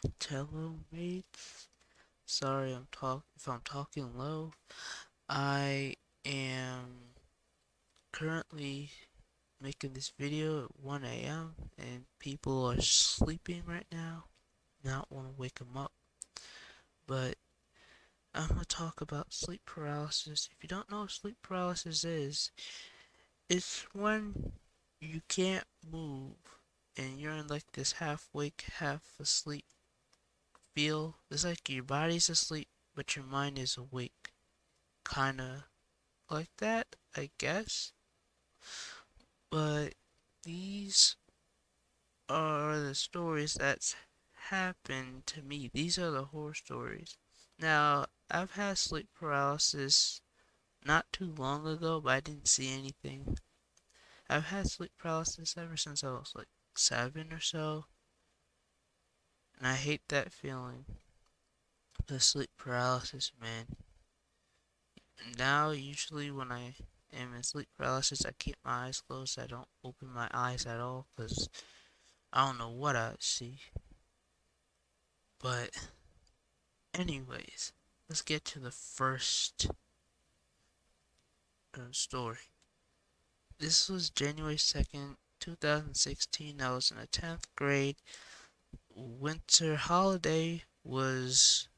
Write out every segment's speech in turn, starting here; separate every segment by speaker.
Speaker 1: Hello, mates. Sorry, if I'm talking low. I am currently making this video at 1 a.m. and people are sleeping right now. Not want to wake them up, but I'm gonna talk about sleep paralysis. If you don't know what sleep paralysis is, it's when you can't move and you're in like this half wake, half asleep feel. It's like your body's asleep, but your mind is awake. Kinda like that, I guess. But these are the stories that's happened to me. These are the horror stories. Now, I've had sleep paralysis not too long ago, but I didn't see anything. I've had sleep paralysis ever since I was like 7 or so, and I hate that feeling. The sleep paralysis, man. Now, usually when I am in sleep paralysis, I keep my eyes closed. I don't open my eyes at all because I don't know what I see. But, anyways, let's get to the first story. This was January 2nd, 2016. I was in the 10th grade. Winter holiday was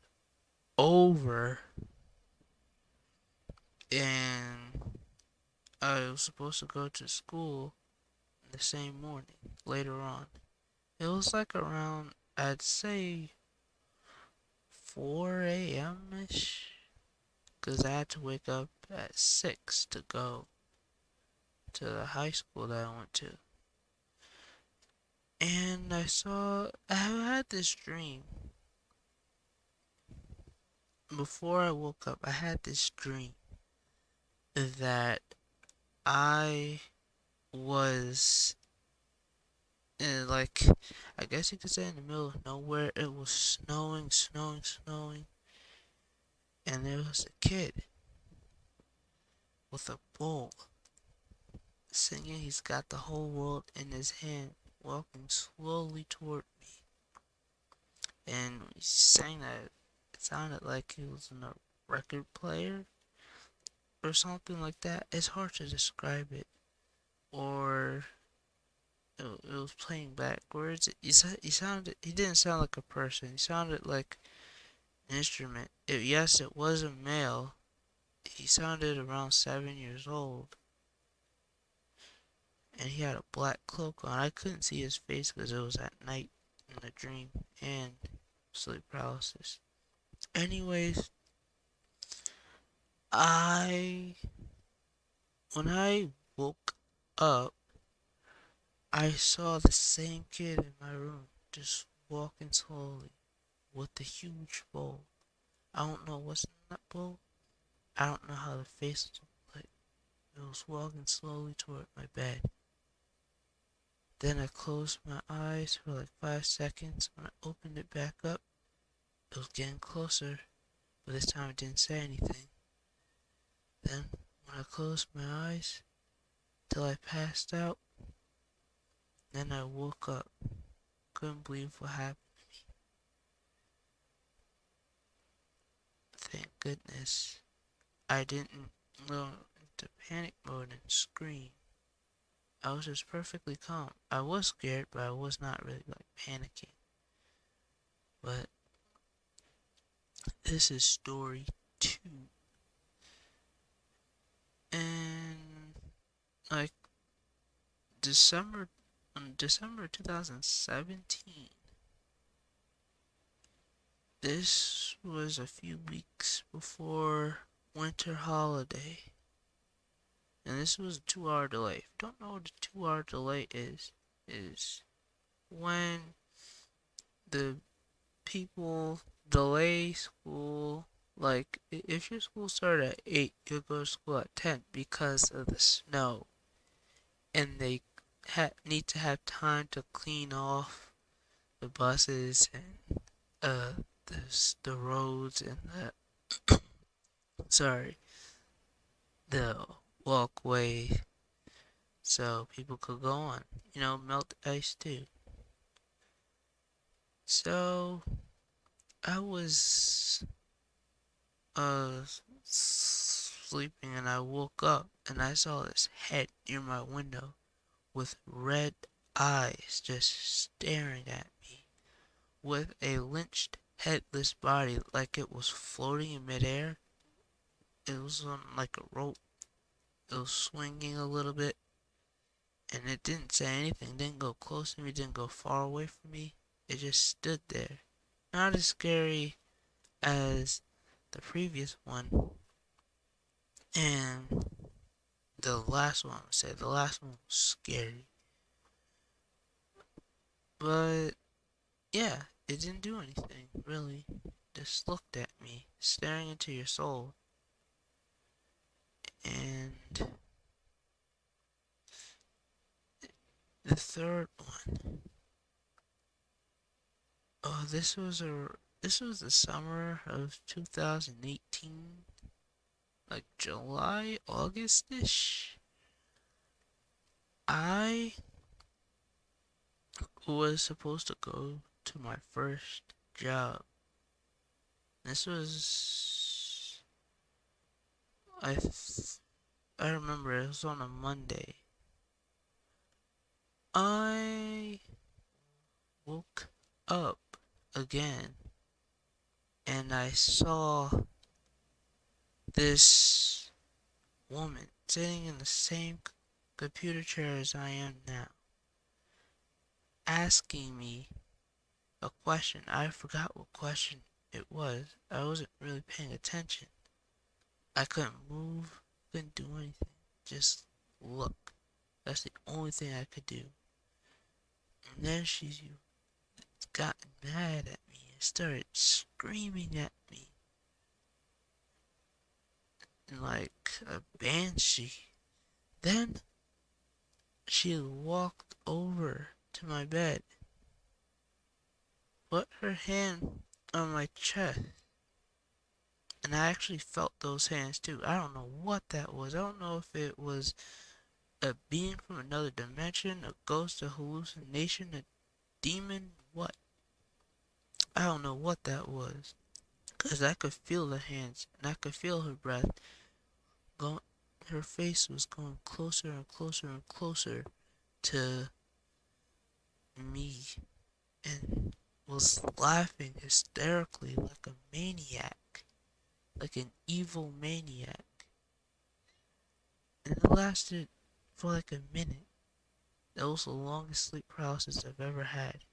Speaker 1: over, and I was supposed to go to school the same morning later on. It was like around, I'd say, 4 a.m. ish, because I had to wake up at 6 to go to the high school that I went to. And I had this dream. Before I woke up, I had this dream that I was in, like, I guess you could say in the middle of nowhere. It was snowing, snowing, snowing. And there was a kid with a bowl singing He's Got the Whole World in His Hand, walking slowly toward me. And when he sang that, it sounded like he was in a record player or something like that. It's hard to describe it. Or it was playing backwards. He didn't sound like a person. He sounded like an instrument. Yes, it was a male. He sounded around 7 years old, and he had a black cloak on. I couldn't see his face because it was at night in the dream and sleep paralysis. Anyways, I when I woke up, I saw the same kid in my room just walking slowly with the huge bowl. I don't know what's in that bowl. I don't know how the face looked like. It was walking slowly toward my bed. Then I closed my eyes for like 5 seconds. When I opened it back up, it was getting closer, but this time it didn't say anything. Then, when I closed my eyes till I passed out, then I woke up. Couldn't believe what happened. Thank goodness I didn't go into panic mode and scream. I was just perfectly calm. I was scared, but I was not really like panicking. But this is story 2. And like December on December 2017. This was a few weeks before winter holiday. And this was a 2 hour delay. If you don't know what a 2 hour delay is when the people delay school. Like, if your school started at 8, you'll go to school at 10 because of the snow. And they need to have time to clean off the buses and the roads and sorry, the walkway so people could go on. Melt the ice too. So I was sleeping and I woke up and I saw this head near my window with red eyes just staring at me with a lynched headless body like it was floating in midair. It was on like a rope. It was swinging a little bit and it didn't say anything, didn't go close to me, didn't go far away from me. It just stood there. Not as scary as the previous one. And the last one, I would say, the last one was scary. But yeah, it didn't do anything, really. Just looked at me, staring into your soul. And the third one, oh, this was the summer of 2018, like July, August-ish. I was supposed to go to my first job. This was I I remember it was on a Monday. I woke up again and I saw this woman sitting in the same computer chair as I am now, asking me a question. I forgot what question it was. I wasn't really paying attention. I couldn't move, couldn't do anything. Just look. That's the only thing I could do. And then she got mad at me and started screaming at me like a banshee. Then she walked over to my bed, put her hand on my chest, and I actually felt those hands too. I don't know what that was. I don't know if it was a being from another dimension, a ghost, a hallucination, a demon, what? I don't know what that was. Because I could feel the hands, and I could feel her breath going. Her face was going closer and closer and closer to me, and was laughing hysterically like a maniac, like an evil maniac. And it lasted for like a minute. That was the longest sleep paralysis I've ever had.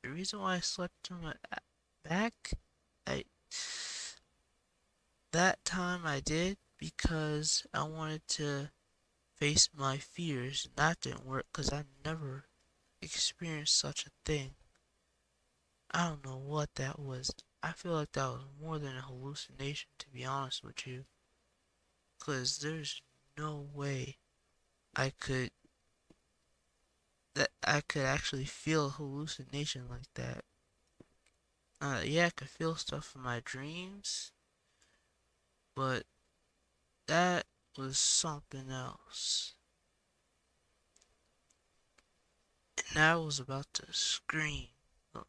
Speaker 1: The reason why I slept on my back, I that time I did because I wanted to face my fears. And that didn't work because I never experienced such a thing. I don't know what that was. I feel like that was more than a hallucination, to be honest with you. Because there's no way I could that I could actually feel a hallucination like that. Yeah, I could feel stuff in my dreams, but that was something else. And I was about to scream, but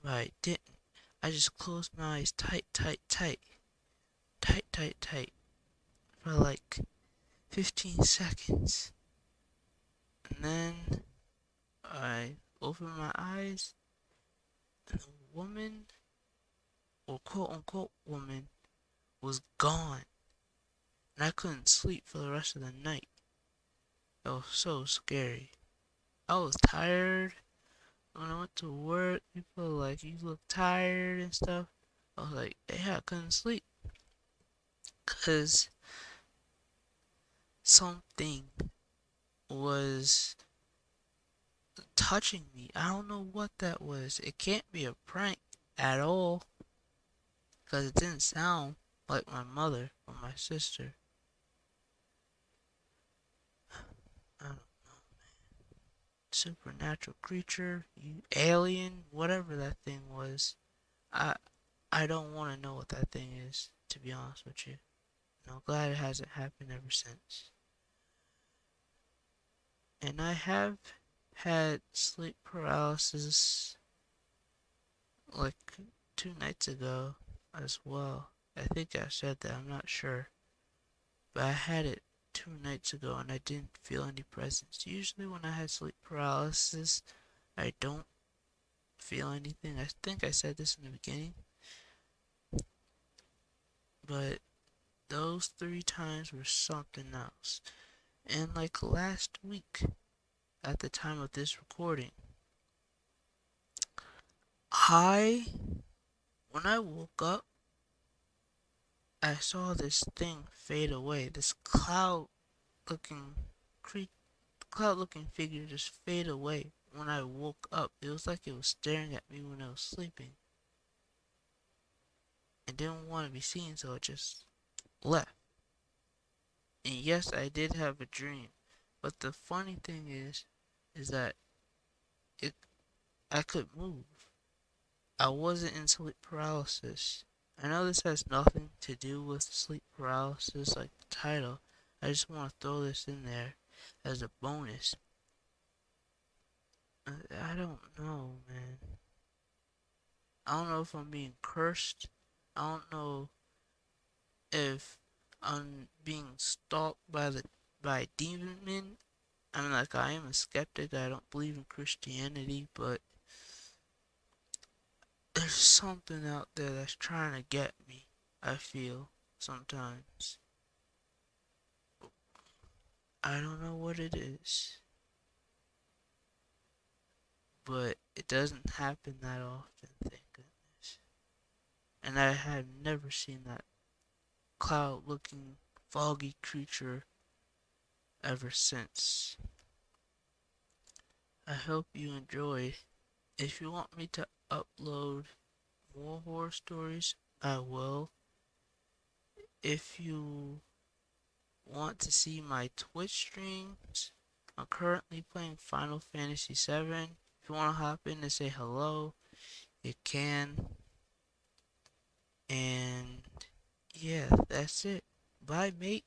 Speaker 1: I didn't. I just closed my eyes tight, tight, tight, tight, tight, tight for like 15 seconds. And then I opened my eyes, and the woman, or quote unquote woman, was gone. And I couldn't sleep for the rest of the night. It was so scary. I was tired. When I went to work, people were like, "You look tired" and stuff. I was like, "Yeah, I couldn't sleep." Because something was touching me. I don't know what that was. It can't be a prank at all. Because it didn't sound like my mother or my sister. I don't know. Supernatural creature, you alien, whatever that thing was. I I don't want to know what that thing is, to be honest with you. And I'm glad it hasn't happened ever since. And I have had sleep paralysis like 2 nights ago as well. I think I said that, I'm not sure. But I had it 2 nights ago and I didn't feel any presence. Usually when I had sleep paralysis, I don't feel anything. I think I said this in the beginning. But those 3 times were something else. And like last week, at the time of this recording, I, when I woke up, I saw this thing fade away. This looking cre- cloud looking figure just fade away when I woke up. It was like it was staring at me when I was sleeping. And didn't want to be seen, so it just left. And yes, I did have a dream. But the funny thing is that it I could move. I wasn't in sleep paralysis. I know this has nothing to do with sleep paralysis like the title. I just want to throw this in there as a bonus. I don't know, man. I don't know if I'm being cursed. I don't know if I'm being stalked by demon men. I mean, like, I am a skeptic. I don't believe in Christianity, but there's something out there that's trying to get me. I feel sometimes. I don't know what it is, but it doesn't happen that often, thank goodness. And I have never seen that cloud looking foggy creature ever since. I hope you enjoyed. If you want me to upload more horror stories, I will. If you want to see my Twitch streams, I'm currently playing Final Fantasy VII. If you want to hop in and say hello, you can. And yeah, that's it. Bye, mate.